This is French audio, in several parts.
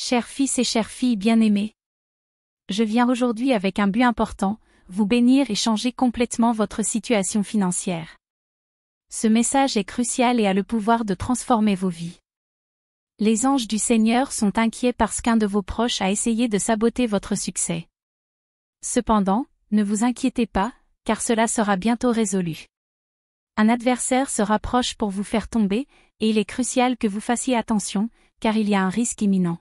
Chers fils et chères filles bien-aimés, je viens aujourd'hui avec un but important, vous bénir et changer complètement votre situation financière. Ce message est crucial et a le pouvoir de transformer vos vies. Les anges du Seigneur sont inquiets parce qu'un de vos proches a essayé de saboter votre succès. Cependant, ne vous inquiétez pas, car cela sera bientôt résolu. Un adversaire se rapproche pour vous faire tomber, et il est crucial que vous fassiez attention, car il y a un risque imminent.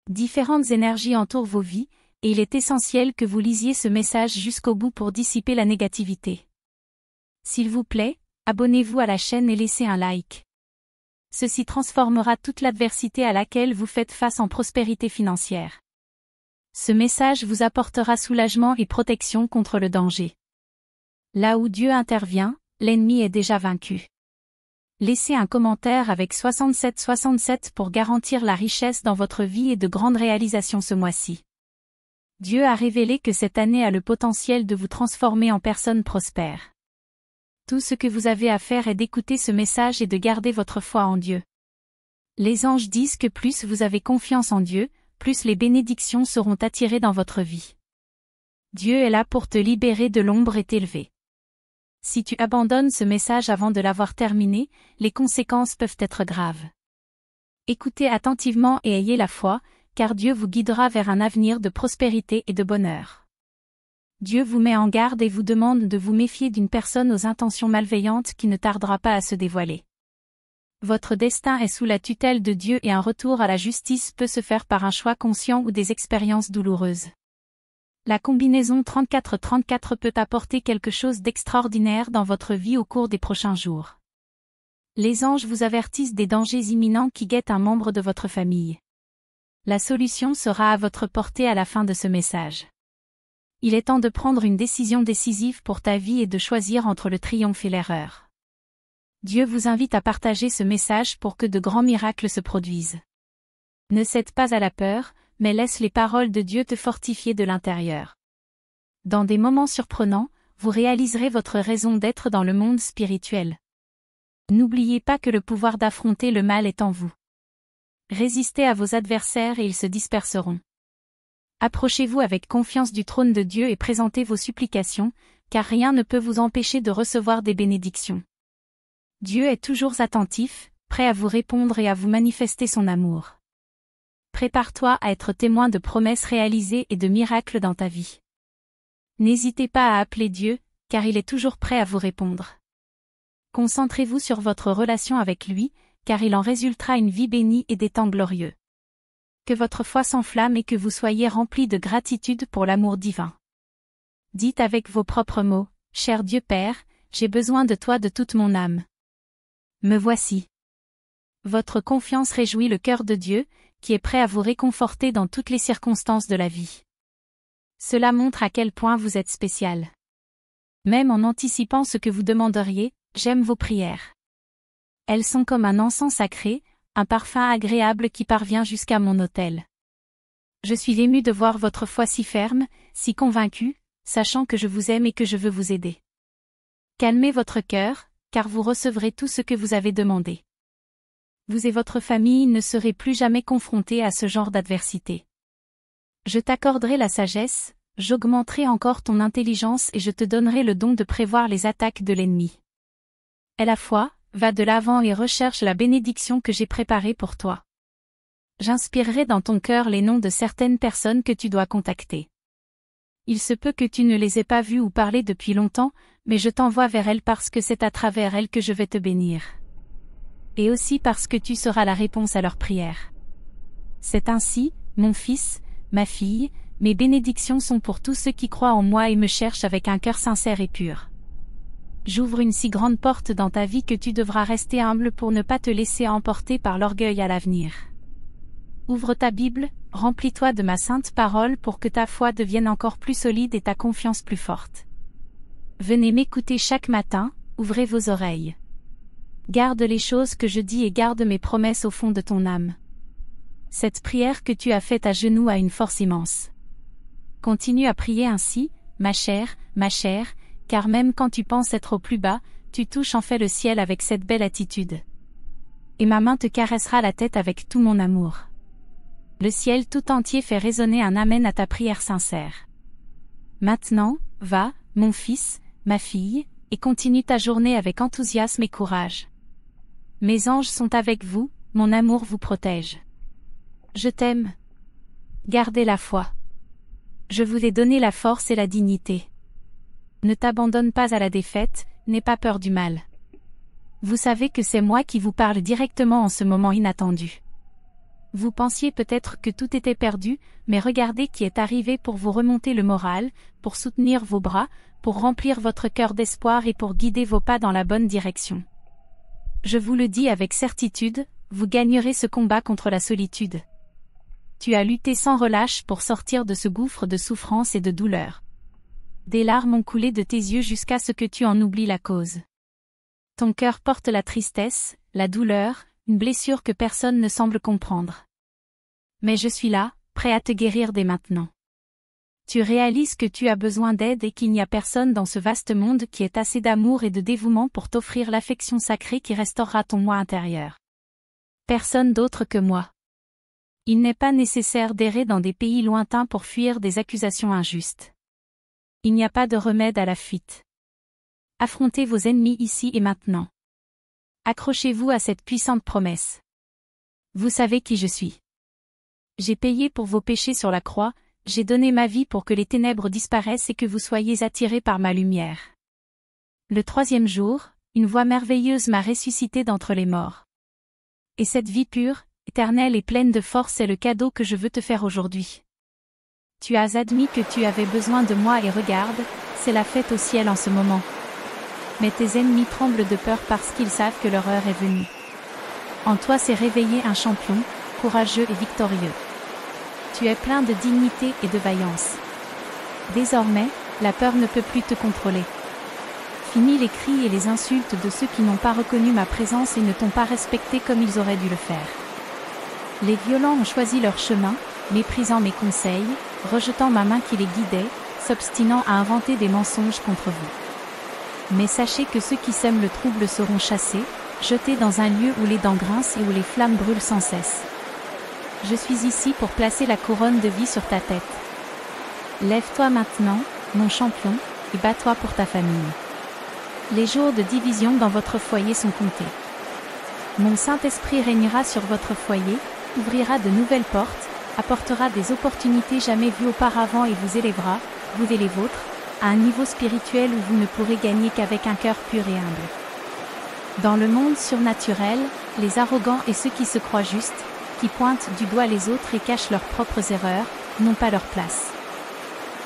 Différentes énergies entourent vos vies, et il est essentiel que vous lisiez ce message jusqu'au bout pour dissiper la négativité. S'il vous plaît, abonnez-vous à la chaîne et laissez un like. Ceci transformera toute l'adversité à laquelle vous faites face en prospérité financière. Ce message vous apportera soulagement et protection contre le danger. Là où Dieu intervient, l'ennemi est déjà vaincu. Laissez un commentaire avec 67 pour garantir la richesse dans votre vie et de grandes réalisations ce mois-ci. Dieu a révélé que cette année a le potentiel de vous transformer en personne prospère. Tout ce que vous avez à faire est d'écouter ce message et de garder votre foi en Dieu. Les anges disent que plus vous avez confiance en Dieu, plus les bénédictions seront attirées dans votre vie. Dieu est là pour te libérer de l'ombre et t'élever. Si tu abandonnes ce message avant de l'avoir terminé, les conséquences peuvent être graves. Écoutez attentivement et ayez la foi, car Dieu vous guidera vers un avenir de prospérité et de bonheur. Dieu vous met en garde et vous demande de vous méfier d'une personne aux intentions malveillantes qui ne tardera pas à se dévoiler. Votre destin est sous la tutelle de Dieu et un retour à la justice peut se faire par un choix conscient ou des expériences douloureuses. La combinaison 34-34 peut apporter quelque chose d'extraordinaire dans votre vie au cours des prochains jours. Les anges vous avertissent des dangers imminents qui guettent un membre de votre famille. La solution sera à votre portée à la fin de ce message. Il est temps de prendre une décision décisive pour ta vie et de choisir entre le triomphe et l'erreur. Dieu vous invite à partager ce message pour que de grands miracles se produisent. Ne cède pas à la peur, mais laisse les paroles de Dieu te fortifier de l'intérieur. Dans des moments surprenants, vous réaliserez votre raison d'être dans le monde spirituel. N'oubliez pas que le pouvoir d'affronter le mal est en vous. Résistez à vos adversaires et ils se disperseront. Approchez-vous avec confiance du trône de Dieu et présentez vos supplications, car rien ne peut vous empêcher de recevoir des bénédictions. Dieu est toujours attentif, prêt à vous répondre et à vous manifester son amour. Prépare-toi à être témoin de promesses réalisées et de miracles dans ta vie. N'hésitez pas à appeler Dieu, car il est toujours prêt à vous répondre. Concentrez-vous sur votre relation avec lui, car il en résultera une vie bénie et des temps glorieux. Que votre foi s'enflamme et que vous soyez remplis de gratitude pour l'amour divin. Dites avec vos propres mots, « Cher Dieu Père, j'ai besoin de toi de toute mon âme. Me voici. » Votre confiance réjouit le cœur de Dieu, qui est prêt à vous réconforter dans toutes les circonstances de la vie. Cela montre à quel point vous êtes spécial. Même en anticipant ce que vous demanderiez, j'aime vos prières. Elles sont comme un encens sacré, un parfum agréable qui parvient jusqu'à mon autel. Je suis ému de voir votre foi si ferme, si convaincue, sachant que je vous aime et que je veux vous aider. Calmez votre cœur, car vous recevrez tout ce que vous avez demandé. Vous et votre famille ne serez plus jamais confrontés à ce genre d'adversité. Je t'accorderai la sagesse, j'augmenterai encore ton intelligence et je te donnerai le don de prévoir les attaques de l'ennemi. Aie la foi, va de l'avant et recherche la bénédiction que j'ai préparée pour toi. J'inspirerai dans ton cœur les noms de certaines personnes que tu dois contacter. Il se peut que tu ne les aies pas vues ou parlé depuis longtemps, mais je t'envoie vers elles parce que c'est à travers elles que je vais te bénir. Et aussi parce que tu seras la réponse à leurs prières. C'est ainsi, mon fils, ma fille, mes bénédictions sont pour tous ceux qui croient en moi et me cherchent avec un cœur sincère et pur. J'ouvre une si grande porte dans ta vie que tu devras rester humble pour ne pas te laisser emporter par l'orgueil à l'avenir. Ouvre ta Bible, remplis-toi de ma sainte parole pour que ta foi devienne encore plus solide et ta confiance plus forte. Venez m'écouter chaque matin, ouvrez vos oreilles. Garde les choses que je dis et garde mes promesses au fond de ton âme. Cette prière que tu as faite à genoux a une force immense. Continue à prier ainsi, ma chère, car même quand tu penses être au plus bas, tu touches en fait le ciel avec cette belle attitude. Et ma main te caressera la tête avec tout mon amour. Le ciel tout entier fait résonner un amen à ta prière sincère. Maintenant, va, mon fils, ma fille, et continue ta journée avec enthousiasme et courage. Mes anges sont avec vous, mon amour vous protège. Je t'aime. Gardez la foi. Je vous ai donné la force et la dignité. Ne t'abandonne pas à la défaite, n'aie pas peur du mal. Vous savez que c'est moi qui vous parle directement en ce moment inattendu. Vous pensiez peut-être que tout était perdu, mais regardez qui est arrivé pour vous remonter le moral, pour soutenir vos bras, pour remplir votre cœur d'espoir et pour guider vos pas dans la bonne direction. Je vous le dis avec certitude, vous gagnerez ce combat contre la solitude. Tu as lutté sans relâche pour sortir de ce gouffre de souffrance et de douleur. Des larmes ont coulé de tes yeux jusqu'à ce que tu en oublies la cause. Ton cœur porte la tristesse, la douleur, une blessure que personne ne semble comprendre. Mais je suis là, prêt à te guérir dès maintenant. Tu réalises que tu as besoin d'aide et qu'il n'y a personne dans ce vaste monde qui ait assez d'amour et de dévouement pour t'offrir l'affection sacrée qui restaurera ton moi intérieur. Personne d'autre que moi. Il n'est pas nécessaire d'errer dans des pays lointains pour fuir des accusations injustes. Il n'y a pas de remède à la fuite. Affrontez vos ennemis ici et maintenant. Accrochez-vous à cette puissante promesse. Vous savez qui je suis. J'ai payé pour vos péchés sur la croix, j'ai donné ma vie pour que les ténèbres disparaissent et que vous soyez attirés par ma lumière. Le 3e jour, une voix merveilleuse m'a ressuscité d'entre les morts. Et cette vie pure, éternelle et pleine de force est le cadeau que je veux te faire aujourd'hui. Tu as admis que tu avais besoin de moi et regarde, c'est la fête au ciel en ce moment. Mais tes ennemis tremblent de peur parce qu'ils savent que leur heure est venue. En toi s'est réveillé un champion, courageux et victorieux. Tu es plein de dignité et de vaillance. Désormais, la peur ne peut plus te contrôler. Fini les cris et les insultes de ceux qui n'ont pas reconnu ma présence et ne t'ont pas respecté comme ils auraient dû le faire. Les violents ont choisi leur chemin, méprisant mes conseils, rejetant ma main qui les guidait, s'obstinant à inventer des mensonges contre vous. Mais sachez que ceux qui sèment le trouble seront chassés, jetés dans un lieu où les dents grincent et où les flammes brûlent sans cesse. Je suis ici pour placer la couronne de vie sur ta tête. Lève-toi maintenant, mon champion, et bats-toi pour ta famille. Les jours de division dans votre foyer sont comptés. Mon Saint-Esprit régnera sur votre foyer, ouvrira de nouvelles portes, apportera des opportunités jamais vues auparavant et vous élèvera, vous et les vôtres, à un niveau spirituel où vous ne pourrez gagner qu'avec un cœur pur et humble. Dans le monde surnaturel, les arrogants et ceux qui se croient justes, qui pointent du doigt les autres et cachent leurs propres erreurs, n'ont pas leur place.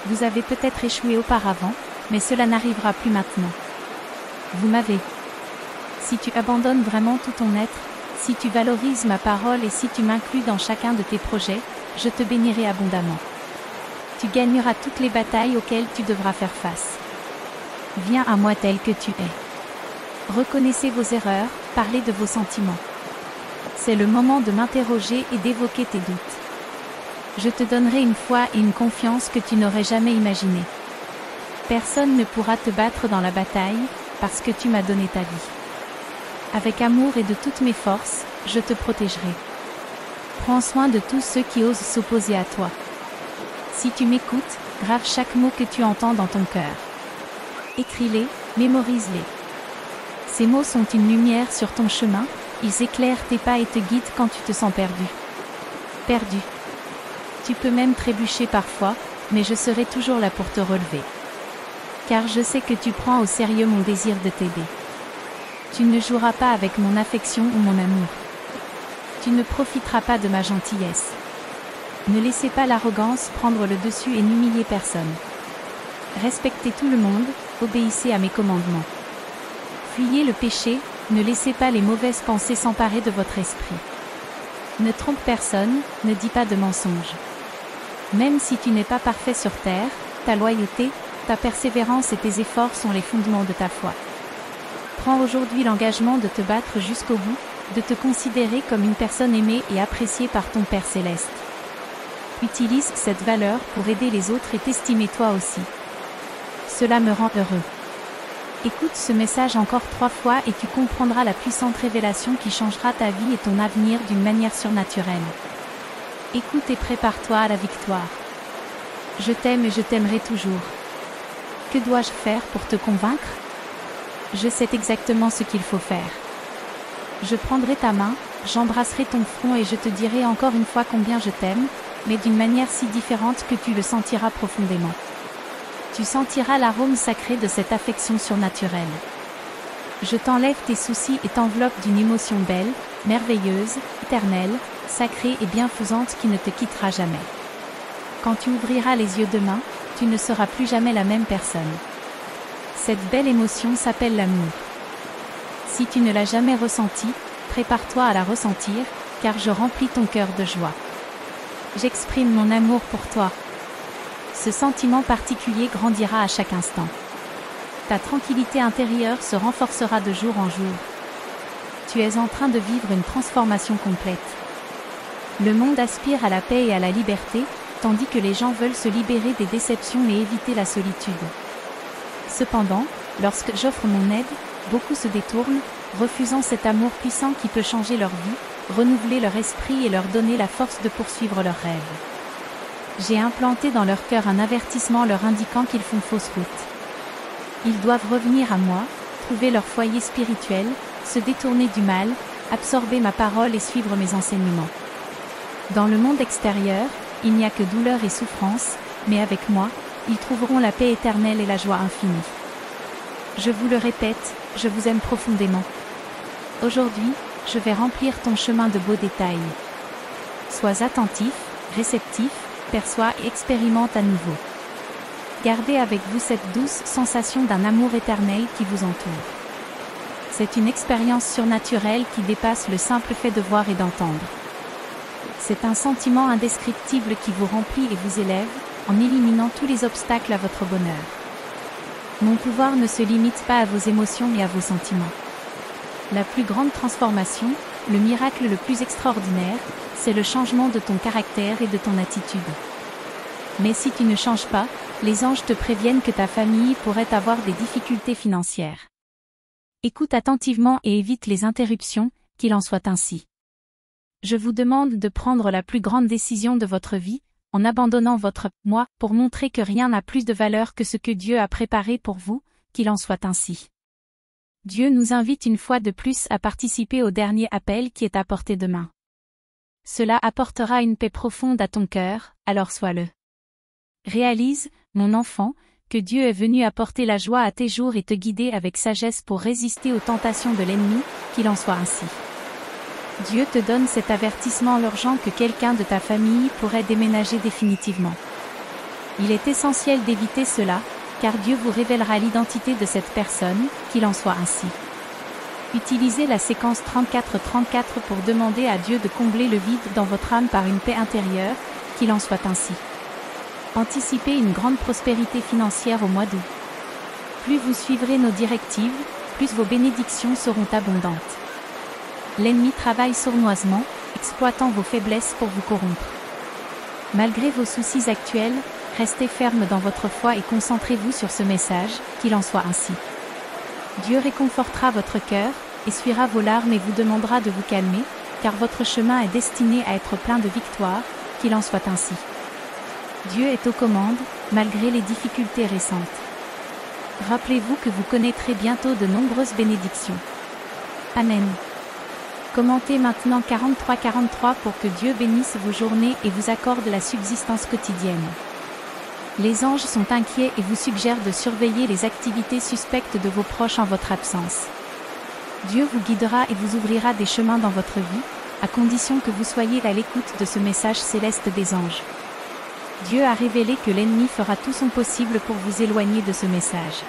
Vous avez peut-être échoué auparavant, mais cela n'arrivera plus maintenant. Vous m'avez. Si tu abandonnes vraiment tout ton être, si tu valorises ma parole et si tu m'inclus dans chacun de tes projets, je te bénirai abondamment. Tu gagneras toutes les batailles auxquelles tu devras faire face. Viens à moi tel que tu es. Reconnaissez vos erreurs, parlez de vos sentiments. C'est le moment de m'interroger et d'évoquer tes doutes. Je te donnerai une foi et une confiance que tu n'aurais jamais imaginées. Personne ne pourra te battre dans la bataille, parce que tu m'as donné ta vie. Avec amour et de toutes mes forces, je te protégerai. Prends soin de tous ceux qui osent s'opposer à toi. Si tu m'écoutes, grave chaque mot que tu entends dans ton cœur. Écris-les, mémorise-les. Ces mots sont une lumière sur ton chemin, ils éclairent tes pas et te guident quand tu te sens perdu. Perdu. Tu peux même trébucher parfois, mais je serai toujours là pour te relever. Car je sais que tu prends au sérieux mon désir de t'aider. Tu ne joueras pas avec mon affection ou mon amour. Tu ne profiteras pas de ma gentillesse. Ne laissez pas l'arrogance prendre le dessus et n'humiliez personne. Respectez tout le monde, obéissez à mes commandements. Fuyez le péché, ne laissez pas les mauvaises pensées s'emparer de votre esprit. Ne trompe personne, ne dis pas de mensonges. Même si tu n'es pas parfait sur terre, ta loyauté, ta persévérance et tes efforts sont les fondements de ta foi. Prends aujourd'hui l'engagement de te battre jusqu'au bout, de te considérer comme une personne aimée et appréciée par ton Père Céleste. Utilise cette valeur pour aider les autres et t'estimer toi aussi. Cela me rend heureux. Écoute ce message encore 3 fois et tu comprendras la puissante révélation qui changera ta vie et ton avenir d'une manière surnaturelle. Écoute et prépare-toi à la victoire. Je t'aime et je t'aimerai toujours. Que dois-je faire pour te convaincre? Je sais exactement ce qu'il faut faire. Je prendrai ta main, j'embrasserai ton front et je te dirai encore une fois combien je t'aime, mais d'une manière si différente que tu le sentiras profondément. Tu sentiras l'arôme sacré de cette affection surnaturelle. Je t'enlève tes soucis et t'enveloppe d'une émotion belle, merveilleuse, éternelle, sacrée et bienfaisante qui ne te quittera jamais. Quand tu ouvriras les yeux demain, tu ne seras plus jamais la même personne. Cette belle émotion s'appelle l'amour. Si tu ne l'as jamais ressentie, prépare-toi à la ressentir, car je remplis ton cœur de joie. J'exprime mon amour pour toi. Ce sentiment particulier grandira à chaque instant. Ta tranquillité intérieure se renforcera de jour en jour. Tu es en train de vivre une transformation complète. Le monde aspire à la paix et à la liberté, tandis que les gens veulent se libérer des déceptions et éviter la solitude. Cependant, lorsque j'offre mon aide, beaucoup se détournent, refusant cet amour puissant qui peut changer leur vie, renouveler leur esprit et leur donner la force de poursuivre leurs rêves. J'ai implanté dans leur cœur un avertissement leur indiquant qu'ils font fausse route. Ils doivent revenir à moi, trouver leur foyer spirituel, se détourner du mal, absorber ma parole et suivre mes enseignements. Dans le monde extérieur, il n'y a que douleur et souffrance, mais avec moi, ils trouveront la paix éternelle et la joie infinie. Je vous le répète, je vous aime profondément. Aujourd'hui, je vais remplir ton chemin de beaux détails. Sois attentif, réceptif, perçois et expérimente à nouveau. Gardez avec vous cette douce sensation d'un amour éternel qui vous entoure. C'est une expérience surnaturelle qui dépasse le simple fait de voir et d'entendre. C'est un sentiment indescriptible qui vous remplit et vous élève, en éliminant tous les obstacles à votre bonheur. Mon pouvoir ne se limite pas à vos émotions et à vos sentiments. La plus grande transformation, le miracle le plus extraordinaire, c'est le changement de ton caractère et de ton attitude. Mais si tu ne changes pas, les anges te préviennent que ta famille pourrait avoir des difficultés financières. Écoute attentivement et évite les interruptions, qu'il en soit ainsi. Je vous demande de prendre la plus grande décision de votre vie, en abandonnant votre « moi » pour montrer que rien n'a plus de valeur que ce que Dieu a préparé pour vous, qu'il en soit ainsi. Dieu nous invite une fois de plus à participer au dernier appel qui est à portée de main. Cela apportera une paix profonde à ton cœur, alors sois-le. Réalise, mon enfant, que Dieu est venu apporter la joie à tes jours et te guider avec sagesse pour résister aux tentations de l'ennemi, qu'il en soit ainsi. Dieu te donne cet avertissement urgent que quelqu'un de ta famille pourrait déménager définitivement. Il est essentiel d'éviter cela, car Dieu vous révélera l'identité de cette personne, qu'il en soit ainsi. Utilisez la séquence 34-34 pour demander à Dieu de combler le vide dans votre âme par une paix intérieure, qu'il en soit ainsi. Anticipez une grande prospérité financière au mois d'août. Plus vous suivrez nos directives, plus vos bénédictions seront abondantes. L'ennemi travaille sournoisement, exploitant vos faiblesses pour vous corrompre. Malgré vos soucis actuels, restez ferme dans votre foi et concentrez-vous sur ce message, qu'il en soit ainsi. Dieu réconfortera votre cœur, essuiera vos larmes et vous demandera de vous calmer, car votre chemin est destiné à être plein de victoires, qu'il en soit ainsi. Dieu est aux commandes, malgré les difficultés récentes. Rappelez-vous que vous connaîtrez bientôt de nombreuses bénédictions. Amen. Commentez maintenant 43-43 pour que Dieu bénisse vos journées et vous accorde la subsistance quotidienne. Les anges sont inquiets et vous suggèrent de surveiller les activités suspectes de vos proches en votre absence. Dieu vous guidera et vous ouvrira des chemins dans votre vie, à condition que vous soyez à l'écoute de ce message céleste des anges. Dieu a révélé que l'ennemi fera tout son possible pour vous éloigner de ce message.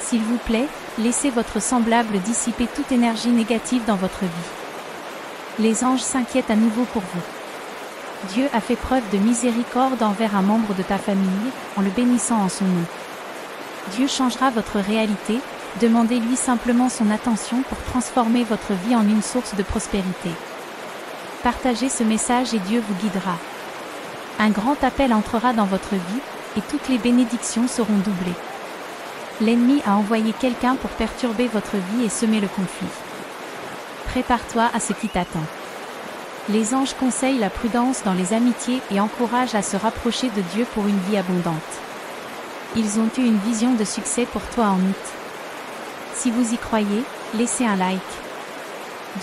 S'il vous plaît, laissez votre semblable dissiper toute énergie négative dans votre vie. Les anges s'inquiètent à nouveau pour vous. Dieu a fait preuve de miséricorde envers un membre de ta famille, en le bénissant en son nom. Dieu changera votre réalité, demandez-lui simplement son attention pour transformer votre vie en une source de prospérité. Partagez ce message et Dieu vous guidera. Un grand appel entrera dans votre vie, et toutes les bénédictions seront doublées. L'ennemi a envoyé quelqu'un pour perturber votre vie et semer le conflit. Prépare-toi à ce qui t'attend. Les anges conseillent la prudence dans les amitiés et encouragent à se rapprocher de Dieu pour une vie abondante. Ils ont eu une vision de succès pour toi en août. Si vous y croyez, laissez un like.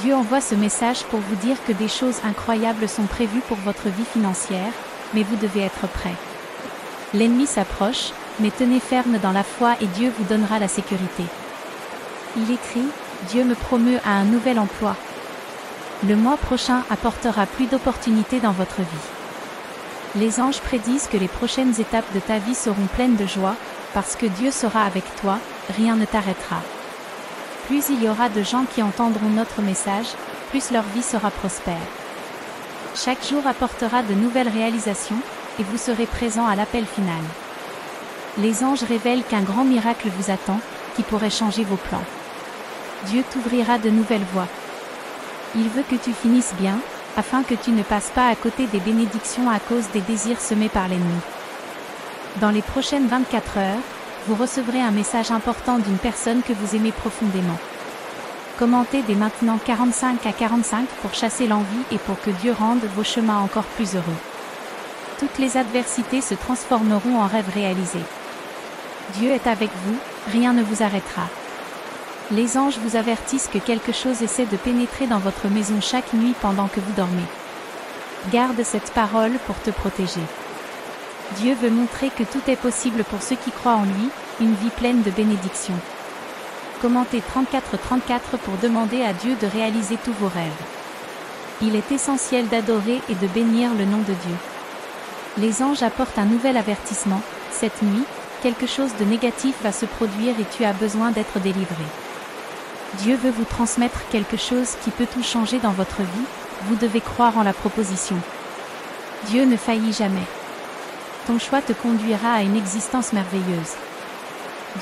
Dieu envoie ce message pour vous dire que des choses incroyables sont prévues pour votre vie financière, mais vous devez être prêt. L'ennemi s'approche, mais tenez ferme dans la foi et Dieu vous donnera la sécurité. Il écrit, Dieu me promeut à un nouvel emploi. Le mois prochain apportera plus d'opportunités dans votre vie. Les anges prédisent que les prochaines étapes de ta vie seront pleines de joie, parce que Dieu sera avec toi, rien ne t'arrêtera. Plus il y aura de gens qui entendront notre message, plus leur vie sera prospère. Chaque jour apportera de nouvelles réalisations, et vous serez présent à l'appel final. Les anges révèlent qu'un grand miracle vous attend, qui pourrait changer vos plans. Dieu t'ouvrira de nouvelles voies. Il veut que tu finisses bien, afin que tu ne passes pas à côté des bénédictions à cause des désirs semés par l'ennemi. Dans les prochaines 24 heures, vous recevrez un message important d'une personne que vous aimez profondément. Commentez dès maintenant 45 à 45 pour chasser l'envie et pour que Dieu rende vos chemins encore plus heureux. Toutes les adversités se transformeront en rêves réalisés. Dieu est avec vous, rien ne vous arrêtera. Les anges vous avertissent que quelque chose essaie de pénétrer dans votre maison chaque nuit pendant que vous dormez. Garde cette parole pour te protéger. Dieu veut montrer que tout est possible pour ceux qui croient en lui, une vie pleine de bénédictions. Commentez 34-34 pour demander à Dieu de réaliser tous vos rêves. Il est essentiel d'adorer et de bénir le nom de Dieu. Les anges apportent un nouvel avertissement, cette nuit, quelque chose de négatif va se produire et tu as besoin d'être délivré. Dieu veut vous transmettre quelque chose qui peut tout changer dans votre vie, vous devez croire en la proposition. Dieu ne faillit jamais. Ton choix te conduira à une existence merveilleuse.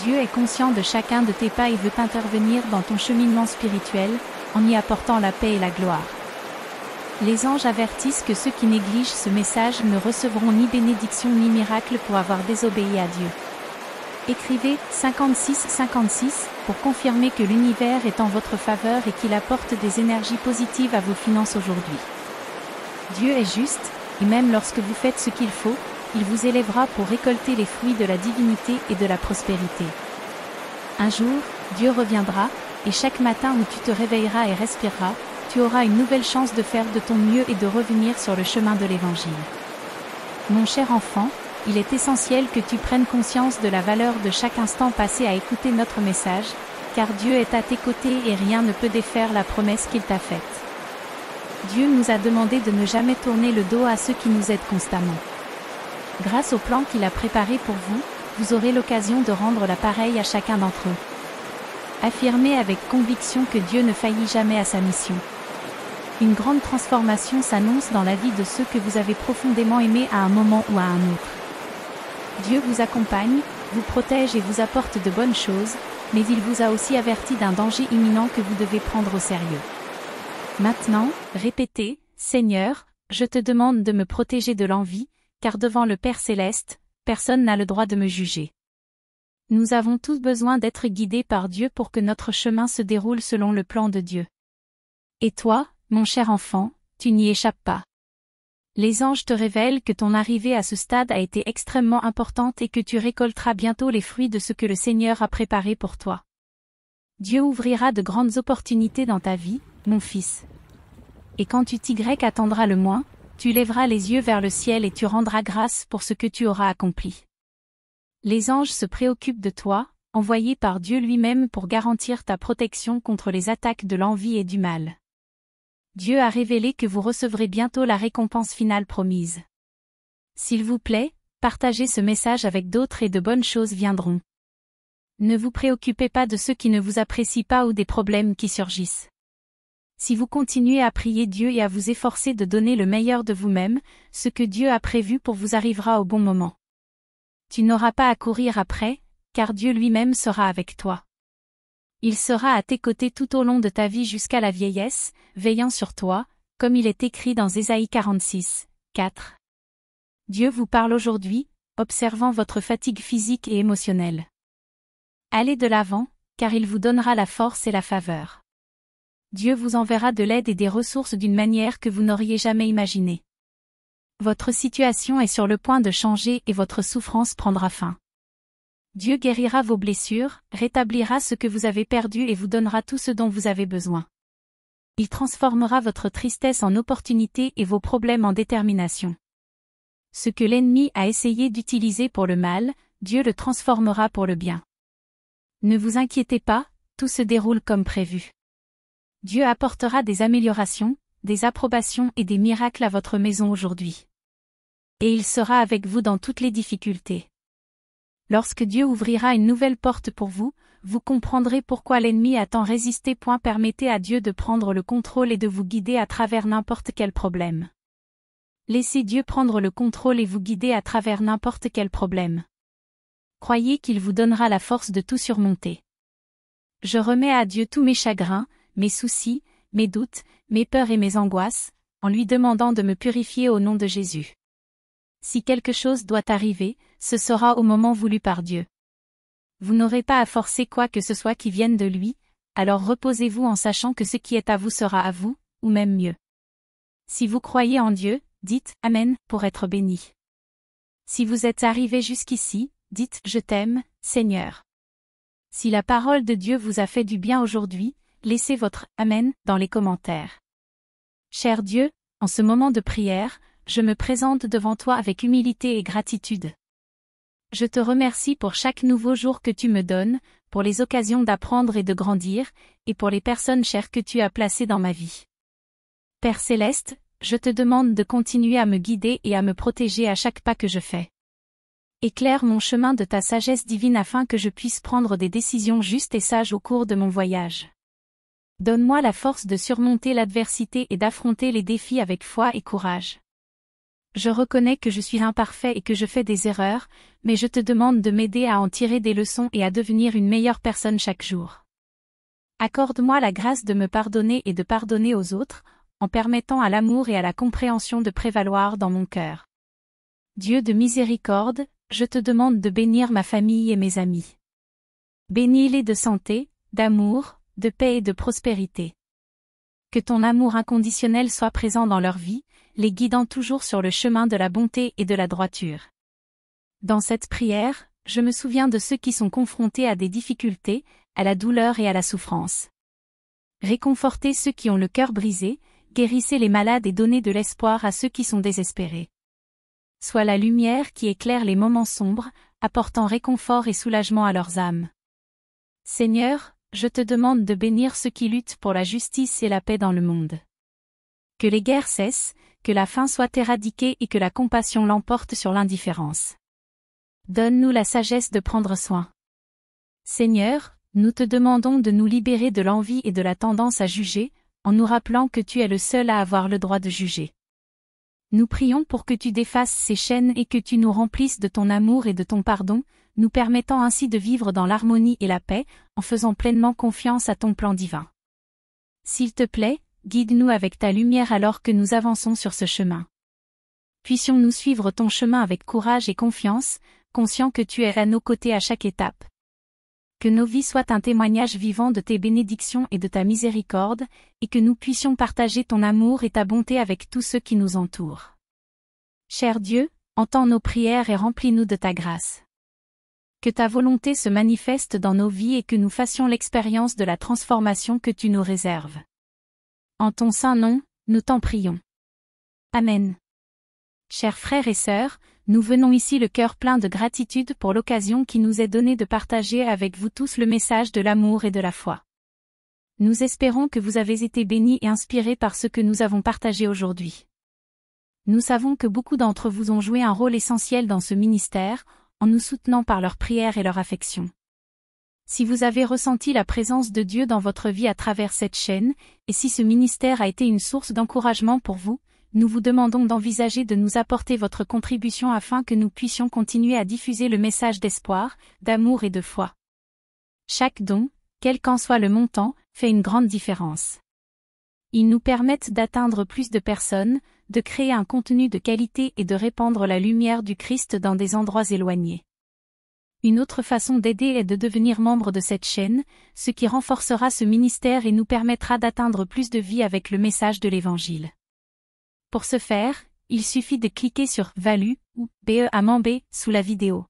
Dieu est conscient de chacun de tes pas et veut intervenir dans ton cheminement spirituel, en y apportant la paix et la gloire. Les anges avertissent que ceux qui négligent ce message ne recevront ni bénédiction ni miracle pour avoir désobéi à Dieu. Écrivez 56-56 pour confirmer que l'univers est en votre faveur et qu'il apporte des énergies positives à vos finances aujourd'hui. Dieu est juste, et même lorsque vous faites ce qu'il faut, il vous élèvera pour récolter les fruits de la divinité et de la prospérité. Un jour, Dieu reviendra, et chaque matin où tu te réveilleras et respireras, tu auras une nouvelle chance de faire de ton mieux et de revenir sur le chemin de l'Évangile. Mon cher enfant, il est essentiel que tu prennes conscience de la valeur de chaque instant passé à écouter notre message, car Dieu est à tes côtés et rien ne peut défaire la promesse qu'il t'a faite. Dieu nous a demandé de ne jamais tourner le dos à ceux qui nous aident constamment. Grâce au plan qu'il a préparé pour vous, vous aurez l'occasion de rendre la pareille à chacun d'entre eux. Affirmez avec conviction que Dieu ne faillit jamais à sa mission. Une grande transformation s'annonce dans la vie de ceux que vous avez profondément aimés à un moment ou à un autre. Dieu vous accompagne, vous protège et vous apporte de bonnes choses, mais il vous a aussi averti d'un danger imminent que vous devez prendre au sérieux. Maintenant, répétez, Seigneur, je te demande de me protéger de l'envie, car devant le Père Céleste, personne n'a le droit de me juger. Nous avons tous besoin d'être guidés par Dieu pour que notre chemin se déroule selon le plan de Dieu. Et toi, mon cher enfant, tu n'y échappes pas. Les anges te révèlent que ton arrivée à ce stade a été extrêmement importante et que tu récolteras bientôt les fruits de ce que le Seigneur a préparé pour toi. Dieu ouvrira de grandes opportunités dans ta vie, mon fils. Et quand tu attendras le moins, tu lèveras les yeux vers le ciel et tu rendras grâce pour ce que tu auras accompli. Les anges se préoccupent de toi, envoyés par Dieu lui-même pour garantir ta protection contre les attaques de l'envie et du mal. Dieu a révélé que vous recevrez bientôt la récompense finale promise. S'il vous plaît, partagez ce message avec d'autres et de bonnes choses viendront. Ne vous préoccupez pas de ceux qui ne vous apprécient pas ou des problèmes qui surgissent. Si vous continuez à prier Dieu et à vous efforcer de donner le meilleur de vous-même, ce que Dieu a prévu pour vous arrivera au bon moment. Tu n'auras pas à courir après, car Dieu lui-même sera avec toi. Il sera à tes côtés tout au long de ta vie jusqu'à la vieillesse, veillant sur toi, comme il est écrit dans Ésaïe 46, 4. Dieu vous parle aujourd'hui, observant votre fatigue physique et émotionnelle. Allez de l'avant, car il vous donnera la force et la faveur. Dieu vous enverra de l'aide et des ressources d'une manière que vous n'auriez jamais imaginée. Votre situation est sur le point de changer et votre souffrance prendra fin. Dieu guérira vos blessures, rétablira ce que vous avez perdu et vous donnera tout ce dont vous avez besoin. Il transformera votre tristesse en opportunité et vos problèmes en détermination. Ce que l'ennemi a essayé d'utiliser pour le mal, Dieu le transformera pour le bien. Ne vous inquiétez pas, tout se déroule comme prévu. Dieu apportera des améliorations, des approbations et des miracles à votre maison aujourd'hui. Et il sera avec vous dans toutes les difficultés. Lorsque Dieu ouvrira une nouvelle porte pour vous, vous comprendrez pourquoi l'ennemi a tant résisté. Permettez à Dieu de prendre le contrôle et de vous guider à travers n'importe quel problème. Laissez Dieu prendre le contrôle et vous guider à travers n'importe quel problème. Croyez qu'il vous donnera la force de tout surmonter. Je remets à Dieu tous mes chagrins, mes soucis, mes doutes, mes peurs et mes angoisses, en lui demandant de me purifier au nom de Jésus. Si quelque chose doit arriver, ce sera au moment voulu par Dieu. Vous n'aurez pas à forcer quoi que ce soit qui vienne de lui, alors reposez-vous en sachant que ce qui est à vous sera à vous, ou même mieux. Si vous croyez en Dieu, dites « Amen » pour être béni. Si vous êtes arrivé jusqu'ici, dites « Je t'aime, Seigneur ». Si la parole de Dieu vous a fait du bien aujourd'hui, laissez votre « Amen » dans les commentaires. Cher Dieu, en ce moment de prière, je me présente devant toi avec humilité et gratitude. Je te remercie pour chaque nouveau jour que tu me donnes, pour les occasions d'apprendre et de grandir, et pour les personnes chères que tu as placées dans ma vie. Père Céleste, je te demande de continuer à me guider et à me protéger à chaque pas que je fais. Éclaire mon chemin de ta sagesse divine afin que je puisse prendre des décisions justes et sages au cours de mon voyage. Donne-moi la force de surmonter l'adversité et d'affronter les défis avec foi et courage. Je reconnais que je suis imparfait et que je fais des erreurs, mais je te demande de m'aider à en tirer des leçons et à devenir une meilleure personne chaque jour. Accorde-moi la grâce de me pardonner et de pardonner aux autres, en permettant à l'amour et à la compréhension de prévaloir dans mon cœur. Dieu de miséricorde, je te demande de bénir ma famille et mes amis. Bénis-les de santé, d'amour, de paix et de prospérité. Que ton amour inconditionnel soit présent dans leur vie, les guidant toujours sur le chemin de la bonté et de la droiture. Dans cette prière, je me souviens de ceux qui sont confrontés à des difficultés, à la douleur et à la souffrance. Réconfortez ceux qui ont le cœur brisé, guérissez les malades et donnez de l'espoir à ceux qui sont désespérés. Sois la lumière qui éclaire les moments sombres, apportant réconfort et soulagement à leurs âmes. Seigneur, je te demande de bénir ceux qui luttent pour la justice et la paix dans le monde. Que les guerres cessent, que la faim soit éradiquée et que la compassion l'emporte sur l'indifférence. Donne-nous la sagesse de prendre soin. Seigneur, nous te demandons de nous libérer de l'envie et de la tendance à juger, en nous rappelant que tu es le seul à avoir le droit de juger. Nous prions pour que tu défasses ces chaînes et que tu nous remplisses de ton amour et de ton pardon, nous permettant ainsi de vivre dans l'harmonie et la paix, en faisant pleinement confiance à ton plan divin. S'il te plaît, guide-nous avec ta lumière alors que nous avançons sur ce chemin. Puissions-nous suivre ton chemin avec courage et confiance, conscients que tu es à nos côtés à chaque étape. Que nos vies soient un témoignage vivant de tes bénédictions et de ta miséricorde, et que nous puissions partager ton amour et ta bonté avec tous ceux qui nous entourent. Cher Dieu, entends nos prières et remplis-nous de ta grâce. Que ta volonté se manifeste dans nos vies et que nous fassions l'expérience de la transformation que tu nous réserves. En ton saint nom, nous t'en prions. Amen. Chers frères et sœurs, nous venons ici le cœur plein de gratitude pour l'occasion qui nous est donnée de partager avec vous tous le message de l'amour et de la foi. Nous espérons que vous avez été bénis et inspirés par ce que nous avons partagé aujourd'hui. Nous savons que beaucoup d'entre vous ont joué un rôle essentiel dans ce ministère, en nous soutenant par leurs prières et leur affection. Si vous avez ressenti la présence de Dieu dans votre vie à travers cette chaîne, et si ce ministère a été une source d'encouragement pour vous, nous vous demandons d'envisager de nous apporter votre contribution afin que nous puissions continuer à diffuser le message d'espoir, d'amour et de foi. Chaque don, quel qu'en soit le montant, fait une grande différence. Ils nous permettent d'atteindre plus de personnes, de créer un contenu de qualité et de répandre la lumière du Christ dans des endroits éloignés. Une autre façon d'aider est de devenir membre de cette chaîne, ce qui renforcera ce ministère et nous permettra d'atteindre plus de vies avec le message de l'Évangile. Pour ce faire, il suffit de cliquer sur « Value » ou « BE à B » sous la vidéo.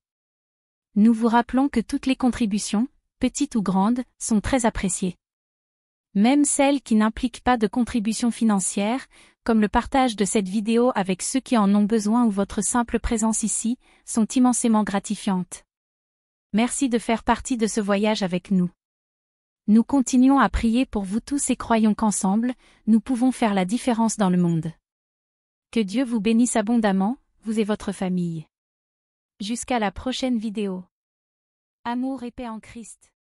Nous vous rappelons que toutes les contributions, petites ou grandes, sont très appréciées. Même celles qui n'impliquent pas de contribution financière, comme le partage de cette vidéo avec ceux qui en ont besoin ou votre simple présence ici, sont immensément gratifiantes. Merci de faire partie de ce voyage avec nous. Nous continuons à prier pour vous tous et croyons qu'ensemble, nous pouvons faire la différence dans le monde. Que Dieu vous bénisse abondamment, vous et votre famille. Jusqu'à la prochaine vidéo. Amour et paix en Christ.